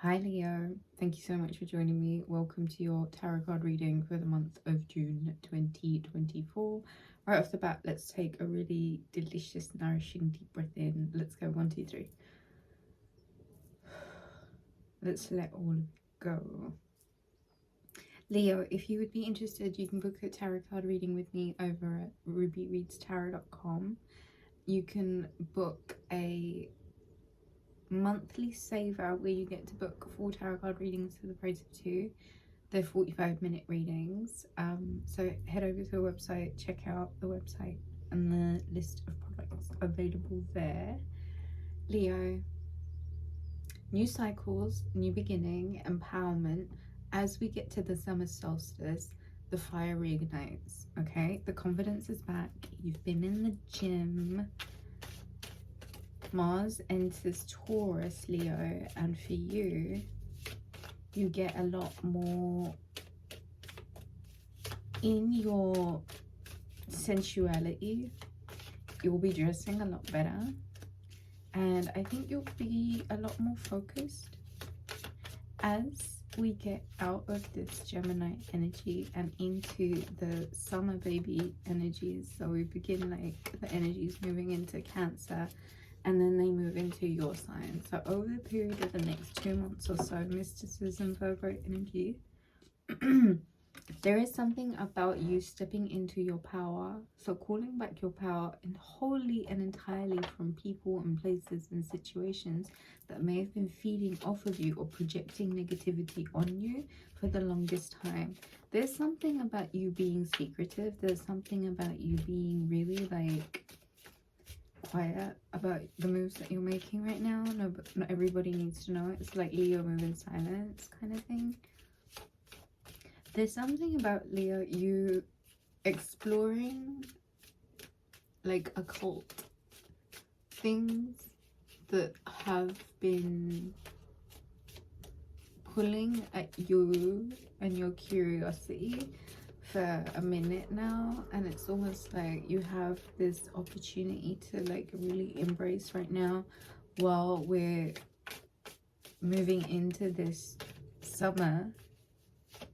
Hi Leo, thank you so much for joining me. Welcome to your tarot card reading for the month of June 2024. Right off the bat, let's take a really delicious, nourishing deep breath in. Let's go 1, 2, 3. Let's let all of it go. Leo, if you would be interested, you can book a tarot card reading with me over at rubyreadstarot.com. You can book a monthly saver where you get to book 4 tarot card readings for the price of 2. They're 45-minute readings. So head over to the website, check out the website and the list of products available there. Leo, new cycles, new beginning, empowerment. As we get to the summer solstice, the fire reignites, okay? The confidence is back. You've been in the gym. Mars enters Taurus, Leo, and for you, you get a lot more in your sensuality. You'll be dressing a lot better, and I think you'll be a lot more focused as we get out of this Gemini energy and into the summer baby energies. So we begin like the energies moving into Cancer, and then they move into your sign. So over the period of the next 2 months or so, mysticism, Virgo energy, there is something about you stepping into your power. So calling back your power and wholly and entirely from people and places and situations that may have been feeding off of you or projecting negativity on you for the longest time. There's something about you being secretive. There's something about you being really like quiet about the moves that you're making right now. No, but not everybody needs to know. It's like Leo move in silence kind of thing. There's something about Leo, you exploring like occult things that have been pulling at you and your curiosity for a minute now, and it's almost like you have this opportunity to like really embrace right now while we're moving into this summer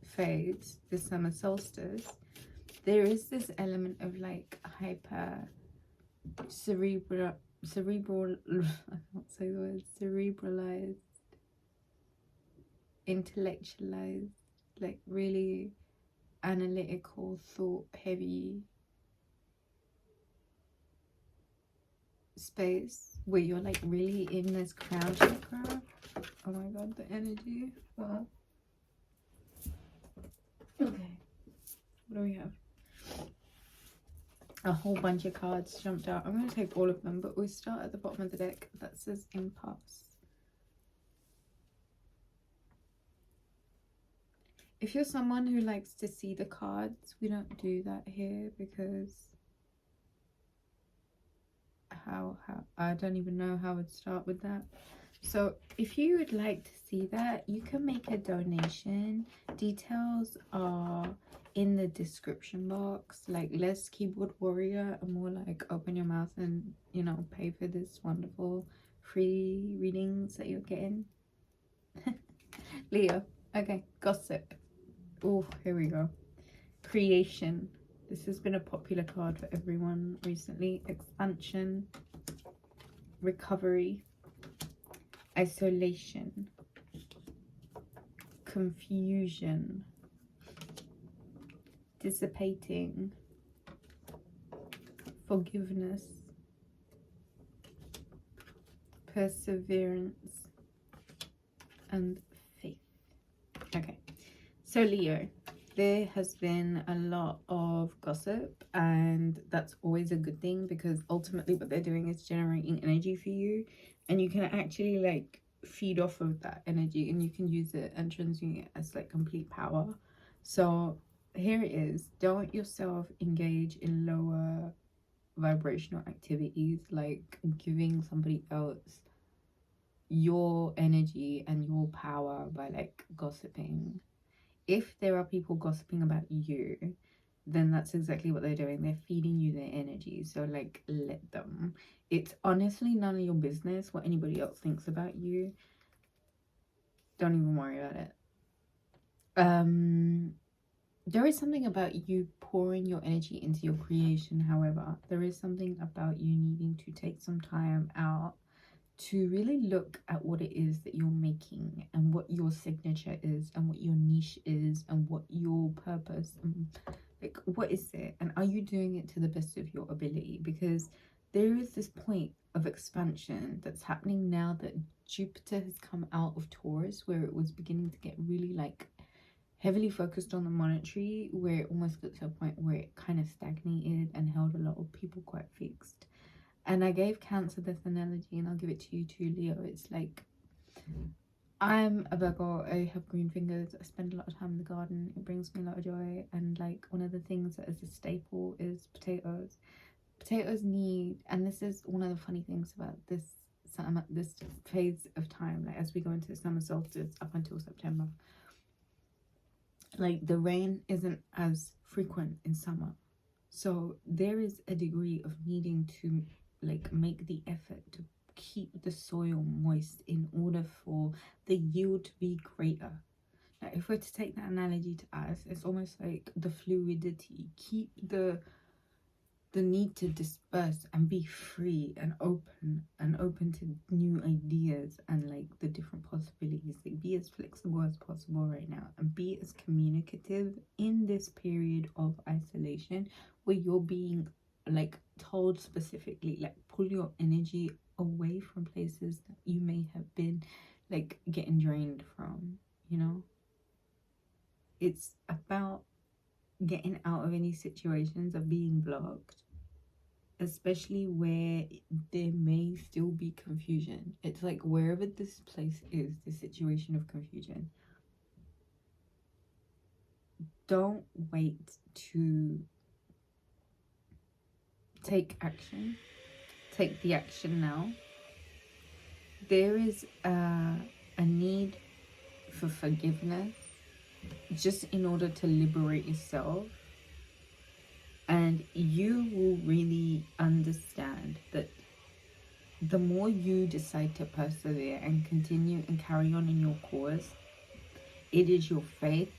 phase, the summer solstice. There is this element of like hyper cerebral I can't say the word, cerebralized, intellectualized, like really analytical, thought heavy space where you're like really in this crown chakra. Oh my god, the energy. Wow. Okay, what do we have? A whole bunch of cards jumped out. I'm going to take all of them, but we start at the bottom of the deck that says impasse. If you're someone who likes to see the cards, we don't do that here because how I don't even know how I'd start with that. So if you would like to see that, you can make a donation. Details are in the description box. Like less keyboard warrior and more like open your mouth and, you know, pay for this wonderful free readings that you're getting. Leo. Okay, gossip. Oh, here we go. Creation. This has been a popular card for everyone recently. Expansion. Recovery. Isolation. Confusion. Dissipating. Forgiveness. Perseverance. And faith. Okay. So Leo, there has been a lot of gossip, and that's always a good thing because ultimately what they're doing is generating energy for you, and you can actually like feed off of that energy and you can use it and transmute it as like complete power. So here it is. Don't yourself engage in lower vibrational activities like giving somebody else your energy and your power by like gossiping. If there are people gossiping about you, then that's exactly what they're doing. They're feeding you their energy. So like let them. It's honestly none of your business what anybody else thinks about you. don't even worry about it. There is something about you pouring your energy into your creation. However, there is something about you needing to take some time out to really look at what it is that you're making and what your signature is and what your niche is and what your purpose and like what is it, and are you doing it to the best of your ability? Because there is this point of expansion that's happening now that Jupiter has come out of Taurus, where it was beginning to get really like heavily focused on the monetary, where it almost got to a point where it kind of stagnated and held a lot of people quite fixed. And I gave Cancer this analogy, and I'll give it to you too, Leo. It's like, I'm a Virgo, I have green fingers, I spend a lot of time in the garden, it brings me a lot of joy, and like one of the things that is a staple is potatoes. Potatoes need, and this is one of the funny things about this phase of time, like as we go into the summer solstice up until September, like the rain isn't as frequent in summer, so there is a degree of needing to like make the effort to keep the soil moist in order for the yield to be greater. Now if we're to take that analogy to us, it's almost like the fluidity, keep the need to disperse and be free and open to new ideas and like the different possibilities. Like be as flexible as possible right now and be as communicative in this period of isolation where you're being like told specifically, like pull your energy away from places that you may have been like getting drained from, you know. It's about getting out of any situations of being blocked, especially where there may still be confusion. It's like wherever this place is, the situation of confusion, don't wait to take action. Take the action now. There is a need for forgiveness just in order to liberate yourself. And you will really understand that the more you decide to persevere and continue and carry on in your cause, it is your faith,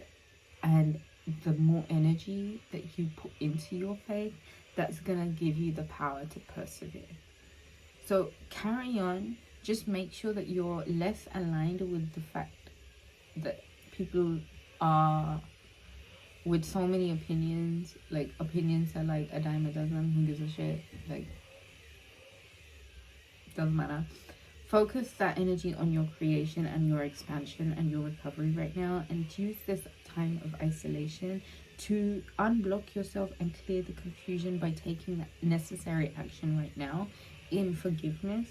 and the more energy that you put into your faith, that's going to give you the power to persevere. So carry on. Just make sure that you're less aligned with the fact that people are with so many opinions. Like opinions are like a dime a dozen. Who gives a shit? Like, doesn't matter. Focus that energy on your creation and your expansion and your recovery right now, and use this time of isolation to unblock yourself and clear the confusion by taking that necessary action right now in forgiveness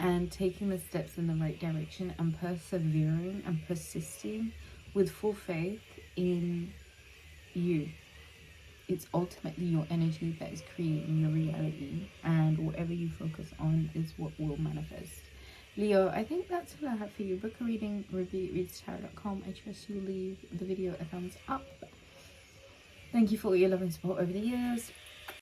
and taking the steps in the right direction and persevering and persisting with full faith in you. It's ultimately your energy that is creating your reality, and whatever you focus on is what will manifest. Leo, I think that's all I have for you. Book a reading, rubyreadstarot.com. I trust you leave the video a thumbs up. Thank you for all your love and support over the years.